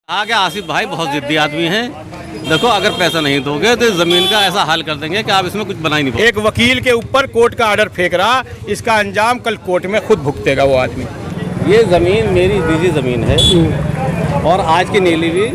आगे आसिफ भाई बहुत जिद्दी आदमी हैं। देखो अगर पैसा नहीं दोगे तो ज़मीन का ऐसा हाल कर देंगे कि आप इसमें कुछ बना ही नहीं पाओगे। एक वकील के ऊपर कोर्ट का ऑर्डर फेंक रहा, इसका अंजाम कल कोर्ट में खुद भुगतेगा वो आदमी। ये ज़मीन मेरी निजी ज़मीन है और आज की नहीं ली हुई,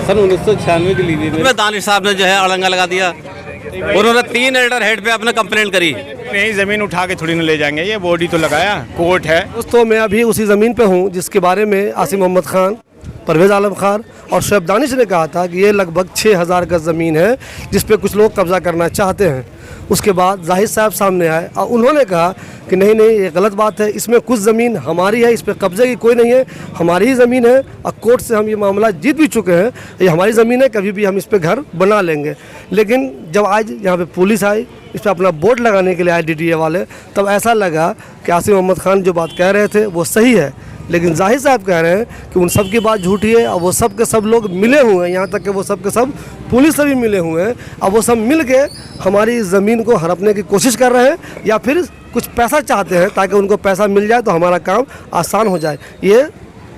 सन 1996 की ली हुई में दानिश साहब ने जो है अड़ंगा लगा दिया। उन्होंने 3 एल्डर हेड पे अपने कंप्लेंट करी। नहीं, ज़मीन उठा के थोड़ी ना ले जाएंगे, ये बॉडी तो लगाया, कोर्ट है। दोस्तों मैं अभी उसी ज़मीन पे हूँ जिसके बारे में आसिम मोहम्मद खान, परवेज़ आलम खान और शुएब दानिश ने कहा था कि ये लगभग 6000 गज ज़मीन है जिस पे कुछ लोग कब्ज़ा करना चाहते हैं। उसके बाद जाहिद साहब सामने आए और उन्होंने कहा कि नहीं ये गलत बात है, इसमें कुछ ज़मीन हमारी है, इस पर कब्ज़े की कोई नहीं है, हमारी ही ज़मीन है और कोर्ट से हम ये मामला जीत भी चुके हैं, ये हमारी ज़मीन है, कभी भी हम इस पर घर बना लेंगे। लेकिन जब आज यहाँ पे पुलिस आई, इस पर अपना बोर्ड लगाने के लिए आए DDA वाले, तब ऐसा लगा कि आसिम मोहम्मद खान जो बात कह रहे थे वो सही है। लेकिन जाहिद साहब कह रहे हैं कि उन सब की बात झूठी है और वो सब के सब लोग मिले हुए हैं, यहाँ तक कि वो सब के सब पुलिस से भी मिले हुए हैं और वो सब मिल के हमारी ज़मीन को हड़पने की कोशिश कर रहे हैं या फिर कुछ पैसा चाहते हैं ताकि उनको पैसा मिल जाए तो हमारा काम आसान हो जाए। ये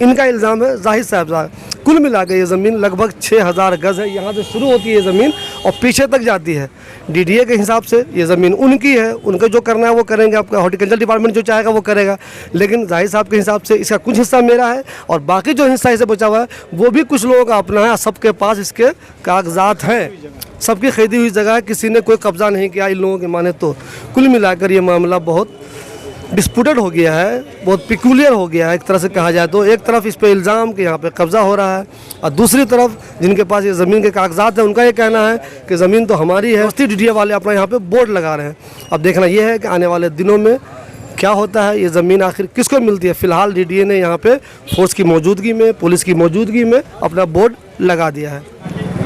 इनका इल्ज़ाम है जाहिद साहब का। कुल मिला के ये ज़मीन लगभग 6000 गज़ है, यहाँ से शुरू होती है ये ज़मीन और पीछे तक जाती है। DDA के हिसाब से ये ज़मीन उनकी है, उनको जो करना है वो करेंगे, आपका हॉर्टिकल्चर डिपार्टमेंट जो चाहेगा वो करेगा। लेकिन जाहिद साहब के हिसाब से इसका कुछ हिस्सा मेरा है और बाकी जो हिस्सा इसे बचा हुआ है वो भी कुछ लोगों का अपना है। सबके पास इसके कागजात हैं, सबकी खरीदी हुई जगह है, किसी ने कोई कब्ज़ा नहीं किया इन लोगों के माने तो। कुल मिलाकर ये मामला बहुत डिस्प्यूटेड हो गया है, बहुत पिकुलियर हो गया है एक तरह से कहा जाए तो। एक तरफ इस पे इल्ज़ाम कि यहाँ पे कब्ज़ा हो रहा है और दूसरी तरफ जिनके पास ये ज़मीन के कागजात हैं उनका ये कहना है कि ज़मीन तो हमारी है। DDA वाले अपना यहाँ पे बोर्ड लगा रहे हैं। अब देखना ये है कि आने वाले दिनों में क्या होता है, ये ज़मीन आखिर किसको मिलती है। फ़िलहाल DDA ने यहाँ पे फोर्स की मौजूदगी में, पुलिस की मौजूदगी में अपना बोर्ड लगा दिया है।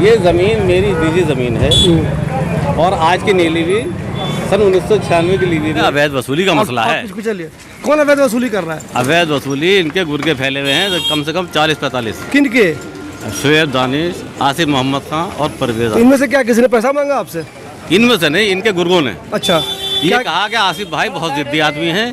ये ज़मीन मेरी निजी ज़मीन है और आज की नहीं ली हुई, सन 1996 की ली हुई। अवैध वसूली का मसला है। चलिए, कौन अवैध वसूली कर रहा है? अवैध वसूली इनके गुर्गे फैले हुए हैं कम से कम 40-45। किन के? शुएब दानिश, आसिफ मोहम्मद खान और परवेज़। इनमें से क्या किसी ने पैसा मांगा आपसे? इनमें से नहीं, इनके गुर्गों ने। अच्छा, ये कहा कि आसिफ भाई बहुत जिद्दी आदमी हैं,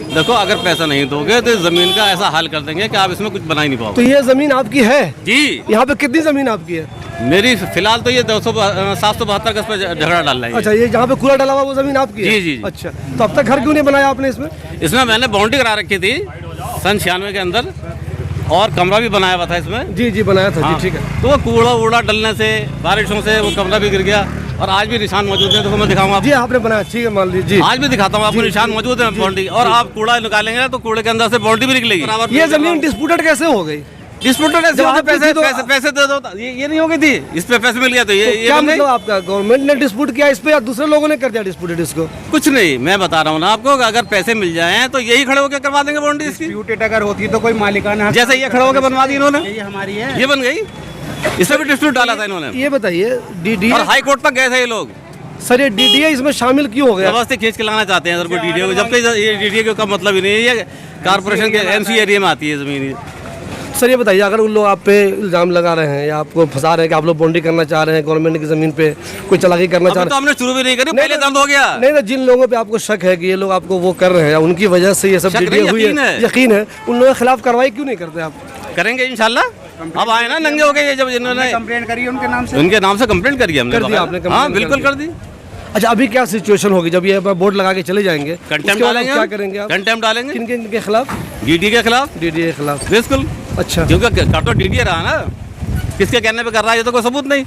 देखो अगर पैसा नहीं दोगे तो ज़मीन का ऐसा हाल कर देंगे कि आप इसमें कुछ बना ही नहीं पाओगे। तो ये ज़मीन आपकी है? जी। यहाँ पे कितनी ज़मीन आपकी है? मेरी फिलहाल तो ये 772 गज पे झगड़ा डाल रहा है। अच्छा, ये जहाँ पे कूड़ा डाला हुआ वो ज़मीन आपकी है? जी। अच्छा, तो अब तक घर क्यों नहीं बनाया आपने इसमें? इसमें मैंने बाउंड्री करा रखी थी सन 96 के अंदर और कमरा भी बनाया हुआ था इसमें। जी बनाया था। हाँ। जी ठीक है। तो वो कूड़ा डलने से, बारिशों से वो कमरा भी गिर गया और आज भी निशान मौजूद है। तो मैं दिखाऊंगा जी, आपने बनाया, ठीक है, मान लीजिए। आज भी दिखाता हूँ आपको, निशान मौजूद है बाउंड्री। और आप कूड़ा निकालेंगे तो कूड़े के अंदर से बाउंड्री भी निकलेगी। ये ज़मीन डिस्प्यूटेड कैसे हो गई? डिस्प्यूटेड पैसे दे दो, ये नहीं हो गई थी, इस पे पैसे मिल गया तो ये क्या मतलब आपका गवर्नमेंट ने डिस्प्यूट किया इस पे या दूसरे लोगों ने कर दिया डिस्प्यूटेड इसको? कुछ नहीं, मैं बता रहा हूँ ना आपको, अगर पैसे मिल जाएं तो यही खड़े होकर करवा देंगे बाउंड्री इसकी। डिस्प्यूटेड अगर होती तो कोई मालिकाना, जैसे ये खड़े होकर बनवा दी इन्होंने, ये हमारी है, ये बन गई। इसमें भी डिस्प्यूट डाला था इन्होंने। ये बताइए, DDA और हाई कोर्ट तक गए थे ये लोग। सर ये DDA इसमें शामिल क्यों हो गया? जबरदस्ती खींच के लाना चाहते हैं सर को DDA को, जबकि ये DDA का मतलब ही नहीं है, ये कारपोरेशन के MC एरिया में आती है ज़मीन। सर ये बताइए, अगर उन लोग आप पे इल्ज़ाम लगा रहे हैं या आपको फंसा रहे हैं कि आप लोग बाउंड्री करना चाह रहे हैं गवर्नमेंट की ज़मीन पे, कोई चालाकी करना चाह रहे हैं, तो हमने शुरू भी नहीं करी, पहले दर्द हो गया। नहीं, जिन लोगों पे आपको शक है कि ये लोग आपको वो कर रहे हैं, उनकी वजह से ये सब DDA हुई है, यकीन है, उन लोगों के खिलाफ कार्रवाई क्यों नहीं करते आप? करेंगे इंशाल्लाह। अब आए ना नंगे हो गए, जब इन्होंने कंप्लेंट करी उनके नाम से कंप्लेंट करी हमने। कर दिया आपने? हाँ बिल्कुल कर दी। अच्छा, अभी क्या सिचुएशन होगी जब ये बोर्ड लगा के चले जाएंगे? कंटेम्प्ट डालेंगे। क्या करेंगे आप? कंटेम्प्ट डालेंगे। किनके खिलाफ? DDA के खिलाफ। DDA के खिलाफ, बिल्कुल। अच्छा, क्योंकि कर तो DDA रहा ना, किसके कहने पे कर रहा है ये तो कोई सबूत नहीं।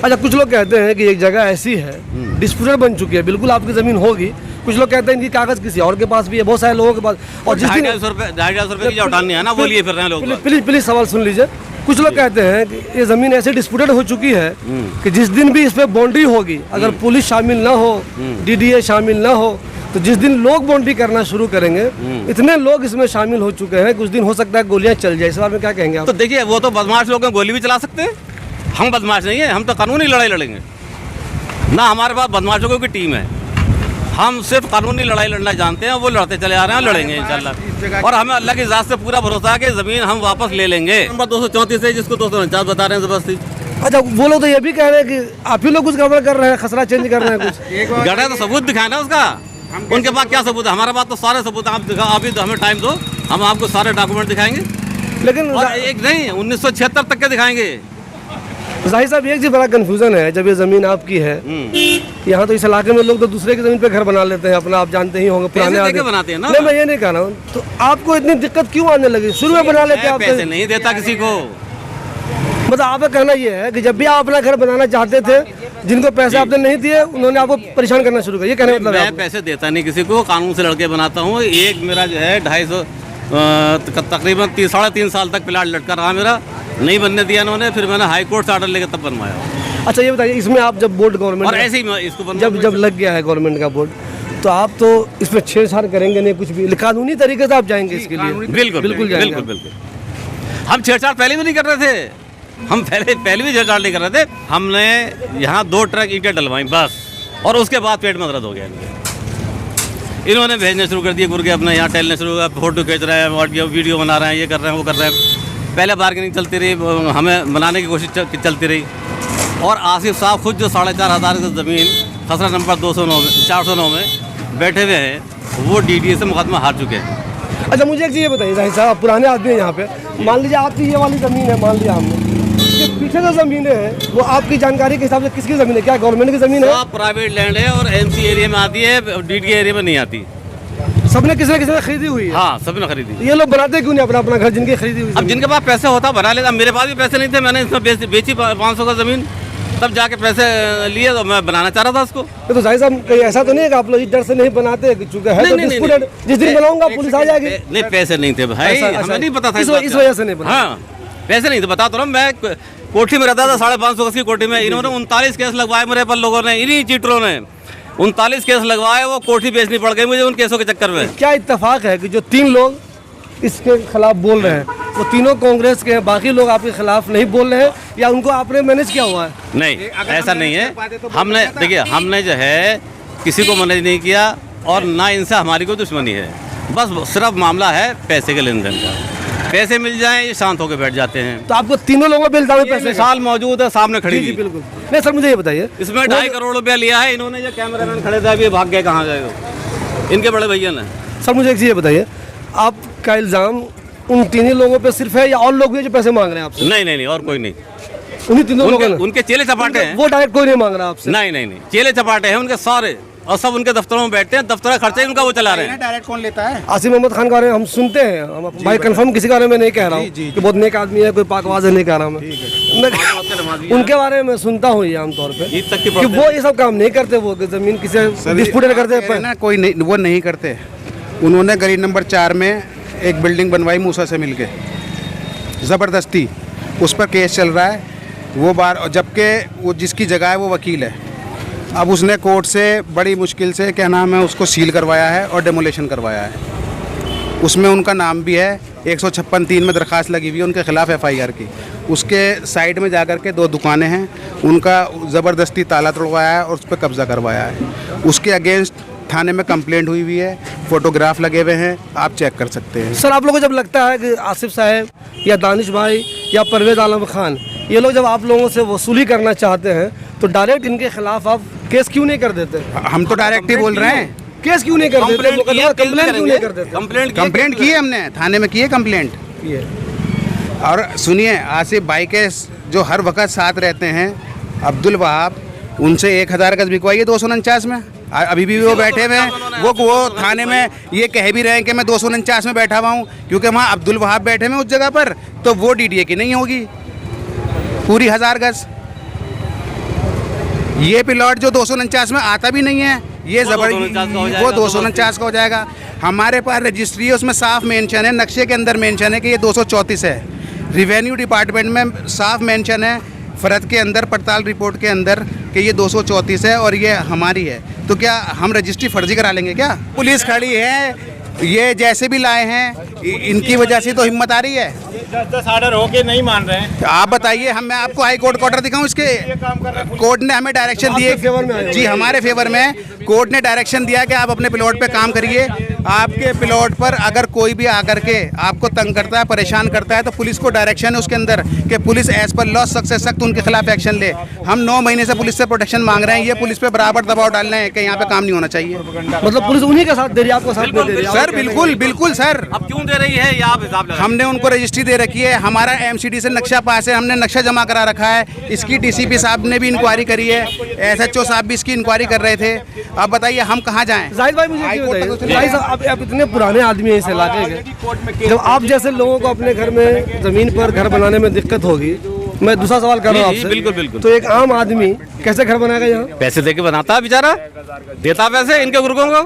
अच्छा, कुछ लोग कहते हैं कि एक जगह ऐसी है डिस्प्यूटेड बन चुकी है, बिल्कुल आपकी ज़मीन होगी, कुछ लोग कहते हैं इनकी कागज़ किसी और के पास भी है, बहुत सारे लोगों के पास। और जिस दिन 250 रुपये की उठानी है ना, वो लिए फिर रहे हैं लोग। प्लीज सवाल सुन लीजिए। कुछ लोग कहते हैं कि ये ज़मीन ऐसे डिस्प्यूटेड हो चुकी है कि जिस दिन भी इस पे बाउंड्री होगी, अगर पुलिस शामिल ना हो, DDA शामिल ना हो, तो जिस दिन लोग बाउंड्री करना शुरू करेंगे, इतने लोग इसमें शामिल हो चुके हैं, कुछ दिन हो सकता है गोलियां चल जाए। इस बारे में क्या कहेंगे आप? तो देखिए, वो तो बदमाश लोग गोली भी चला सकते हैं, हम बदमाश नहीं है, हम तो कानूनी लड़ाई लड़ेंगे ना। हमारे पास बदमाशों की टीम है, हम सिर्फ कानूनी लड़ाई लड़ना जानते हैं, वो लड़ते चले आ रहे हैं, लड़ेंगे इंशाल्लाह। और हमें अल्लाह की ज़ात से पूरा भरोसा है कि ज़मीन हम वापस ले लेंगे। नंबर 234 है, जिसको 249 बता रहे हैं जबरदस्ती। अच्छा, वो लोग तो ये भी कह रहे हैं कि आप ही लोग कुछ गड़बड़ कर रहे हैं, खसरा चेंज कर रहे हैं कुछ। गड़ा तो सबूत दिखाए ना उसका, उनके पास क्या सबूत है? हमारे पास तो सारे सबूत। आप दिखाओ, अभी तो हमें टाइम दो, हम आपको सारे डॉक्यूमेंट दिखाएंगे। लेकिन और एक नहीं 1976 तक के दिखाएंगे। जाहिर साहब एक चीज़ बड़ा कन्फ्यूज़न है, जब ये ज़मीन आपकी है, यहाँ तो इस इलाके में लोग तो दूसरे की ज़मीन पे घर बना लेते हैं अपना, आप जानते ही होंगे पुराने पैसे आदमी देके बनाते हैं ना। नहीं, मैं ये नहीं कह रहा हूँ, तो आपको इतनी दिक्कत क्यों आने लगी? शुरू में बना लेते आप, पैसे नहीं देता किसी को। मतलब आपका कहना ये है कि जब भी आप अपना घर बनाना चाहते थे, जिनको पैसे आपने नहीं दिए उन्होंने आपको परेशान करना शुरू किया, ये कहने मतलब मैं पैसे देता नहीं किसी को, कानून से लड़के बनाता हूँ। एक मेरा जो है 250 तकरीबन 3.5 साल तक प्लाट लटका रहा मेरा, नहीं बनने दिया इन्होंने, फिर मैंने हाई कोर्ट से ऑर्डर लेकर तब बनवाया। अच्छा ये बताइए, इसमें आप जब बोर्ड गवर्नमेंट और ऐसे ही मैं इसको जब लग गया है गवर्नमेंट का बोर्ड, तो आप तो इसमें छेड़छाड़ करेंगे नहीं कुछ भी, कानूनी तरीके से आप जाएंगे इसके लिए? बिल्कुल बिल्कुल जाएंगे। बिल्कुल। हम छेड़छाड़ पहले भी नहीं कर रहे थे, हम पहले भी छेड़छाड़ नहीं कर रहे थे। हमने यहाँ 2 ट्रक ईंटें डलवाई बस, और उसके बाद पेट में दर्द हो गया इनके। इन्होंने भेजने शुरू कर दिए गुर्गे, अपना यहाँ टहलने शुरू हुआ, फोटो खींच रहे हैं, ऑडियो वीडियो बना रहे हैं, ये कर रहे हैं, वो कर रहे हैं। पहले बार्गेनिंग चलती रही, हमें बनाने की कोशिश चलती रही, और आसिफ साहब खुद जो 4,500 की ज़मीन खसरा नंबर 409 में बैठे हुए हैं, वो DDA से मुकदमा हार चुके हैं। अच्छा मुझे एक चीज़ ये बताइए जाहिर साहब, आप पुराने आदमी हैं यहाँ पे, मान लीजिए आपकी ये वाली ज़मीन है, मान लिया हमने, ये पीछे जो ज़मीनें हैं वो आपकी जानकारी के हिसाब से किसकी ज़मीन है? क्या गवर्नमेंट की ज़मीन है? सब प्राइवेट लैंड है, और MC एरिया में आती है, DDA एरिया में नहीं आती। सबने किसी न किसी ने खरीदी हुई है। हाँ, सबने खरीदी। ये लोग बनाते क्यों नहीं अपना अपना घर, जिनकी खरीदी हुई? अब जिनके पास पैसे होता बना लेगा। मेरे पास भी पैसे नहीं थे, मैंने इसमें बेची 500 का ज़मीन, तब जाके पैसे लिए, तो मैं बनाना चाह रहा था उसको। तो जाहिर साहब कहीं ऐसा तो नहीं है कि आप लोग इस डर से नहीं बनाते, चूंकि है तो डिस्प्यूटेड, जिस दिन बनाऊंगा पुलिस आ जाएगी? नहीं, पैसे नहीं थे भाई, हमें नहीं पता था इस वजह से नहीं बना। हाँ, पैसे नहीं थे, बता तो रहा हूँ। मैं कोठी में रहता था 550 गज की कोठी में, इन्होंने 39 केस लगवाए मेरे पर लोगों ने, इन्हीं चीटरों ने 39 केस लगवाए, वो कोठी बेचनी पड़ गई मुझे उन केसों के चक्कर में। क्या इत्तेफाक है कि जो 3 लोग इसके खिलाफ बोल रहे हैं वो तीनों कांग्रेस के हैं, बाकी लोग आपके खिलाफ नहीं बोल रहे हैं, या उनको आपने मैनेज किया हुआ है? नहीं, ऐसा नहीं है। हमने देखिए, हमने जो है किसी को मैनेज नहीं किया, और ना इनसे हमारी कोई दुश्मनी है, बस सिर्फ मामला है पैसे के लेन देन का। पैसे मिल जाएं, ये शांत होकर बैठ जाते हैं। तो आपको तीनों लोगों पे इल्जाम है पैसे? मिसाल मौजूद है, सामने खड़ी जी हुई। बिल्कुल। नहीं सर मुझे ये बताइए, इसमें 2.5 करोड़ रुपया लिया है इन्होंने, जो कैमरामैन खड़े थे अभी भाग गए, कहाँ गए वो, इनके बड़े भैया ने। सर मुझे एक चीज़ ये बताइए, आपका इल्ज़ाम उन 3 लोगों पे सिर्फ है, या और लोग भी जो पैसे मांग रहे हैं आपसे? नहीं, और कोई नहीं। उन्हीं 3 लोगों ने? उनके चेले चपाटे हैं, वो डायरेक्ट कोई नहीं मांग रहा आपसे? नहीं, चेले चपाटे हैं उनके सारे, और सब उनके दफ्तरों में बैठते हैं, दफ्तर का खर्चा ही उनका वो चला रहे हैं। डायरेक्ट कौन लेता है? आसिफ मोहम्मद खान के बारे में हम सुनते हैं, हम भाई कंफर्म किसी के बारे में नहीं कह रहा हूँ कि बहुत नेक आदमी है, कोई पाकवाज है, नहीं कह रहा हूँ मैं, उनके बारे में सुनता हूँ ये आमतौर पे कि वो ये सब काम नहीं करते, वो ज़मीन किसी डिस्प्यूट करते ना, कोई नहीं, वो नहीं करते। उन्होंने गली नंबर 4 में एक बिल्डिंग बनवाई मूसा से मिलके, ज़बरदस्ती, उस पर केस चल रहा है वो बार, जबकि वो जिसकी जगह है वो वकील है। अब उसने कोर्ट से बड़ी मुश्किल से क्या नाम है उसको सील करवाया है और डेमोलेशन करवाया है। उसमें उनका नाम भी है, 156(3) में दरख्वास्त लगी हुई है उनके खिलाफ FIR की। उसके साइड में जाकर के 2 दुकानें हैं, उनका ज़बरदस्ती ताला तोड़वाया है और उस पर कब्ज़ा करवाया है। उसके अगेंस्ट थाने में कंप्लेंट हुई है, फोटोग्राफ लगे हुए हैं, आप चेक कर सकते हैं। सर आप लोगों को जब लगता है कि आसिफ साहब या दानिश भाई या परवेज़ आलम खान, ये लोग जब आप लोगों से वसूली करना चाहते हैं, तो डायरेक्ट इनके खिलाफ आप केस क्यों नहीं कर देते? हम तो डायरेक्ट ही बोल रहे हैं, केस क्यों नहीं कर देते? कंप्लेंट क्यों नहीं कर देते? कंप्लेंट की है हमने, थाने में की है कंप्लेंट। और सुनिए, आसिफ भाई के जो हर वक्त साथ रहते हैं अब्दुल वहाब, उनसे 1000 गज बिकवाई है 249 में, अभी भी वो बैठे हुए हैं। वो थाने में ये कह भी रहे हैं कि मैं 249 में बैठा हुआ हूँ, क्योंकि वहाँ अब्दुल वहाब बैठे हुए उस जगह पर, तो वो DDA की नहीं होगी पूरी 1000 गज। ये प्लॉट जो 249 में आता भी नहीं है, ये वो 249 का हो जाएगा। हमारे पास रजिस्ट्री है, उसमें साफ मेंशन है, नक्शे के अंदर मेंशन है कि ये 234 है। रिवेन्यू डिपार्टमेंट में साफ मेंशन है, फ़रद के अंदर, पड़ताल रिपोर्ट के अंदर, कि ये 234 है और ये हमारी है। तो क्या हम रजिस्ट्री फर्जी करा लेंगे क्या? पुलिस खड़ी है, ये जैसे भी लाए हैं, इनकी वजह से तो हिम्मत आ रही है। 10 ऑर्डर होके नहीं मान रहे हैं। आप बताइए, मैं आपको हाई कोर्ट का ऑर्डर दिखाऊं इसके? कोर्ट ने हमें डायरेक्शन दिए जी, हमारे फेवर में कोर्ट ने डायरेक्शन दिया कि आप अपने प्लॉट पे काम करिए। आपके प्लॉट पर अगर कोई भी आकर के आपको तंग करता है, परेशान करता है, तो पुलिस को डायरेक्शन है उसके अंदर कि पुलिस एज पर लॉ सख्त से सख्त उनके खिलाफ एक्शन ले। हम 9 महीने से पुलिस से प्रोटेक्शन मांग रहे हैं, ये पुलिस पे बराबर दबाव डाल रहे हैं कि यहाँ पे काम नहीं होना चाहिए। मतलब पुलिस उन्हीं का साथ दे रही है, आपको साथ नहीं दे रही है? सर बिल्कुल बिल्कुल सर, अब क्यों दे रही है ये आप हिसाब लगाइए। हमने उनको रजिस्ट्री दे रखी है, हमारा एमसीडी से नक्शा पास है, हमने नक्शा जमा करा रखा है, इसकी डीसीपी साहब ने भी इंक्वायरी करी है, एसएचओ साहब भी इसकी इंक्वायरी कर रहे थे। अब बताइए हम कहाँ जाएं? जाहिद भाई मुझे क्यों बताइए, जाहिद साहब आप इतने पुराने आदमी हैं इस इलाके के, जब आप जैसे लोगों को अपने घर में ज़मीन पर घर बनाने में दिक्कत होगी, मैं दूसरा सवाल कर रहा हूँ आपसे। बिल्कुल बिल्कुल। तो एक आम आदमी कैसे घर बनाएगा यहाँ? पैसे दे के बनाता है बेचारा, देता पैसे इनके गुर्गों को,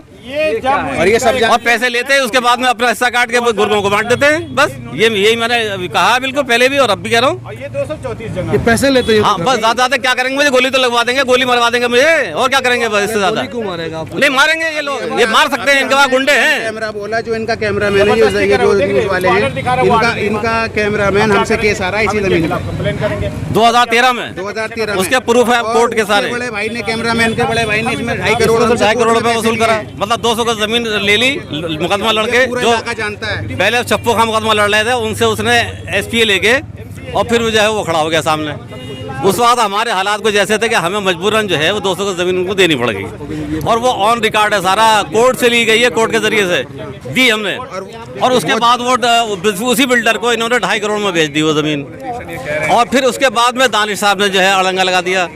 और ये सब और पैसे लेते हैं, उसके बाद में अपना हिस्सा काट के गुर्गों को बांट देते हैं। बस यही मैंने अभी कहा, बिल्कुल पहले भी और अब भी कह रहा हूँ। ये पैसे लेते हैं? हाँ बस ज्यादा क्या करेंगे, मुझे गोली तो लगवा देंगे, गोली मरवा देंगे मुझे, और क्या करेंगे बस इससे ज्यादा। क्यों मारेगा आपको? नहीं मारेंगे ये लोग, ये मार सकते हैं, इनके पास गुंडे हैं। कैमरा बोला जो इनका कैमरा मैन है, ये जो न्यूज़ वाले हैं, इनका कैमरा मैन हमसे केस आ रहा है इसी जमीन पर 2013 में 2013 उसके प्रूफ है कोर्ट के सारे। बड़े भाई ने, कैमरा मैन के बड़े भाई ने इसमें 2.5 करोड़ रुपए वसूल करा, मतलब 200 गज जमीन ले ली, मुकदमा लड़के पूरा जो इलाका जानता है। पहले छप्पो का मुकदमा लड़ रहे थे, उनसे उसने एसपीए लेके और फिर जो है वो खड़ा हो गया सामने। उस वक्त हमारे हालात को जैसे थे कि हमें मजबूरन जो है वो 200 गज जमीन उनको देनी पड़ गई, और वो ऑन रिकॉर्ड है, सारा कोर्ट से ली गई है, कोर्ट के जरिए से दी हमने। और उसके बाद वो उसी बिल्डर को इन्होंने 2.5 करोड़ में बेच दी वो जमीन। और फिर उसके बाद में दानिश साहब ने जो है अड़ंगा लगा दिया,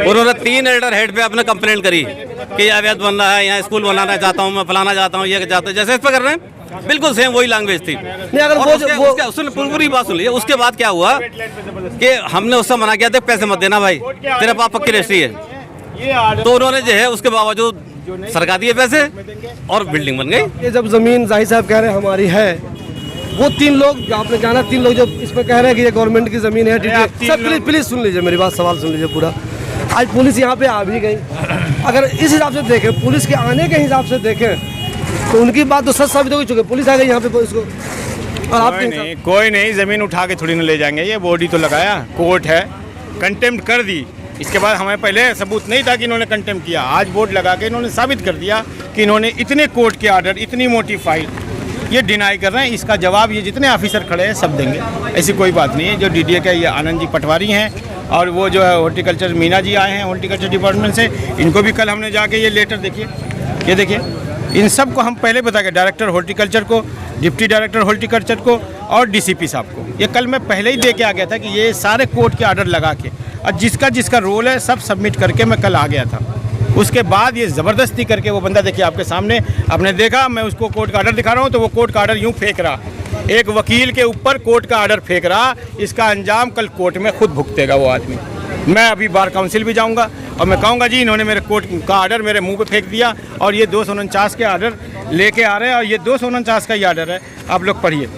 उन्होंने 3 एल्डर हेड पे अपने कंप्लेंट करी कि अवैध बन रहा है, यहाँ स्कूल बनाना चाहता हूँ मैं, फलाना चाहता हूँ, ये चाहता हूँ, जैसे इस पे कर रहे हैं बिल्कुल सेम वही लैंग्वेज थी। नहीं अगर उसने पूरी बात सुन ली। उसके बाद क्या हुआ कि हमने उससे मना किया था, पैसे मत देना भाई, तेरे पास पक्की रजिस्ट्री है, तो उन्होंने जो है उसके बावजूद सरका दिए पैसे और बिल्डिंग बन गई। ये जब जमीन जाहिद साहब कह रहे हैं हमारी है, वो 3 लोग आपने जाना, 3 लोग जो इस पर कह रहे हैं कि ये गवर्नमेंट की जमीन है, सब प्लीज सुन लीजिए मेरी बात, सवाल सुन लीजिए पूरा। आज पुलिस यहाँ पे आ भी गई, अगर इस हिसाब से देखें, पुलिस के आने के हिसाब से देखें, तो उनकी बात तो सच साबित हो चुकी है। पुलिस आ गई यहाँ पे पुलिस को, और आप कोई नहीं जमीन उठा के थोड़ी ना ले जाएंगे, ये बॉडी तो लगाया, कोर्ट है, कंटेम्प्ट कर दी। इसके बाद हमें पहले सबूत नहीं था कि इन्होंने कंटेम्प्ट किया, आज बोर्ड लगा के इन्होंने साबित कर दिया कि इन्होंने इतने कोर्ट के आर्डर, इतनी मोटी फाइल, ये डिनाई कर रहे हैं। इसका जवाब ये जितने ऑफिसर खड़े हैं सब देंगे, ऐसी कोई बात नहीं है। जो डीडीए के ये आनंद जी पटवारी हैं, और वो जो है हॉर्टिकल्चर मीना जी आए हैं हॉर्टिकल्चर डिपार्टमेंट से, इनको भी कल हमने जाके ये लेटर देखिए, ये देखिए, इन सब को हम पहले बता के, डायरेक्टर हॉर्टिकल्चर को, डिप्टी डायरेक्टर हॉर्टिकल्चर को और डीसीपी साहब को, ये कल मैं पहले ही दे के आ गया था कि ये सारे कोर्ट के आर्डर लगा के, और जिसका जिसका रोल है सब सबमिट करके मैं कल आ गया था। उसके बाद ये ज़बरदस्ती करके वो बंदा देखिए आपके सामने, आपने देखा, मैं उसको कोर्ट का आर्डर दिखा रहा हूँ, तो वो कोर्ट का आर्डर यूँ फेंक रहा, एक वकील के ऊपर कोर्ट का आर्डर फेंक रहा। इसका अंजाम कल कोर्ट में खुद भुगतेगा वो आदमी। मैं अभी बार काउंसिल भी जाऊंगा और मैं कहूँगा जी इन्होंने मेरे कोर्ट का आर्डर मेरे मुंह पे फेंक दिया, और ये 249 के आर्डर लेके आ रहे हैं, और ये 249 का ही आर्डर है, आप लोग पढ़िए,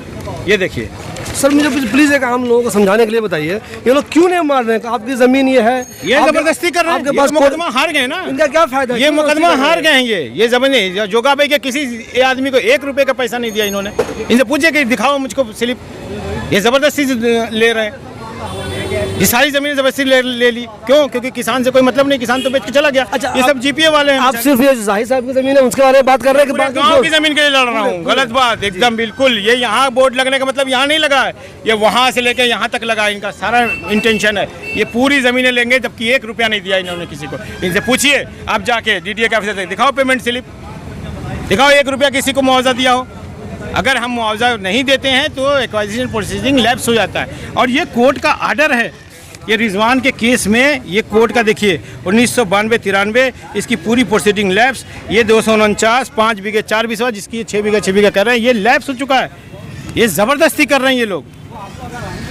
ये देखिए। सर मुझे प्लीज एक आम लोगों को समझाने के लिए बताइए, ये लोग क्यों नहीं मार रहे हैं? आपकी जमीन ये है, ये जबरदस्ती कर रहे हैं, आपके पास मुकदमा हार गए ना, इनका क्या फायदा? ये मुकदमा हार गए हैं। ये जमीन जोगा भाई के किसी आदमी को 1 रुपए का पैसा नहीं दिया इन्होंने। इनसे पूछे कि दिखाओ मुझको स्लिप, ये जबरदस्ती ले रहे हैं, ये सारी जमीन जबरदस्ती ले ली। क्यों? क्योंकि किसान से कोई मतलब नहीं, किसान तो बेच के चला गया। अच्छा, ये सब जीपीए वाले हैं। आप सिर्फ ये जाहिद साहब की जमीन है उसके बारे में बात कर रहे हैं कि गांव की जमीन के लिए लड़ रहा हूँ? गलत बात एकदम बिल्कुल। ये यहाँ बोर्ड लगने का मतलब यहाँ नहीं लगा है, ये वहाँ से लेके यहाँ तक लगा है, इनका सारा इंटेंशन है। ये पूरी जमीनें लेंगे, जबकि 1 रुपया नहीं दिया इन्होंने किसी को। इनसे पूछिए आप जाके डीडीए के ऑफिसर से, दिखाओ पेमेंट स्लिप, दिखाओ 1 रुपया किसी को मुआवजा दिया हो। अगर हम मुआवजा नहीं देते हैं तो एक्वाजिशन प्रोसीडिंग लैप्स हो जाता है। और ये कोर्ट का आर्डर है, ये रिजवान के केस में ये कोर्ट का देखिए 1992-93 इसकी पूरी प्रोसीडिंग लैप्स। ये 249 5 बीघे 4 बिस्वा, जिसकी 6 बीघा 6 बीघा कर रहे हैं, ये लैप्स हो चुका है। ये ज़बरदस्ती कर रहे हैं ये लोग।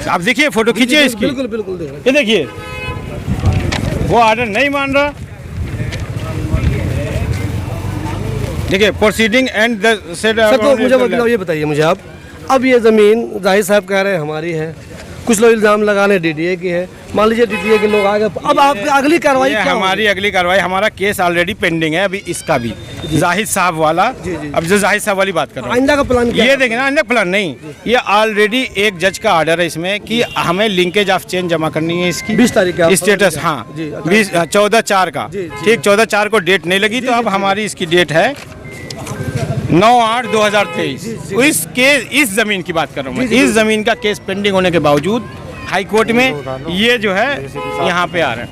आप देखिए, फोटो खींचिए इसकी, बिल्कुल बिल्कुल ये देखिए, वो आर्डर नहीं मान रहा। देखिए प्रोसीडिंग एंड मुझे बताओ, ये बताइए मुझे आप, अब ये ज़मीन जाहिद साहब कह रहे हैं हमारी है, कुछ लोग इल्ज़ाम लगा रहे डीडीए की है, मान लीजिए डीडीए के लोग आ गए, अब आपकी अगली कार्रवाई क्या होगी? हमारी अगली कार्रवाई, हमारा केस ऑलरेडी पेंडिंग है अभी, इसका भी जाहिद साहब वाला। अब जो जाहिद साहब वाली बात कर रहा हूं, आइंदा का प्लान क्या ये है? देखें ना, आइंदा प्लान नहीं, ये ऑलरेडी एक जज का ऑर्डर है इसमें कि हमें लिंकेज ऑफ चेन जमा करनी है इसकी 20 तारीख का स्टेटस। हाँ 14/4 का, ठीक 14/4 को डेट नहीं लगी, तो अब हमारी इसकी डेट है 9/8/2023 इस केस, इस जमीन की बात कर रहा हूँ मैं। इस जमीन का केस पेंडिंग होने के बावजूद हाई कोर्ट में ये जो है यहाँ पे आ रहा है।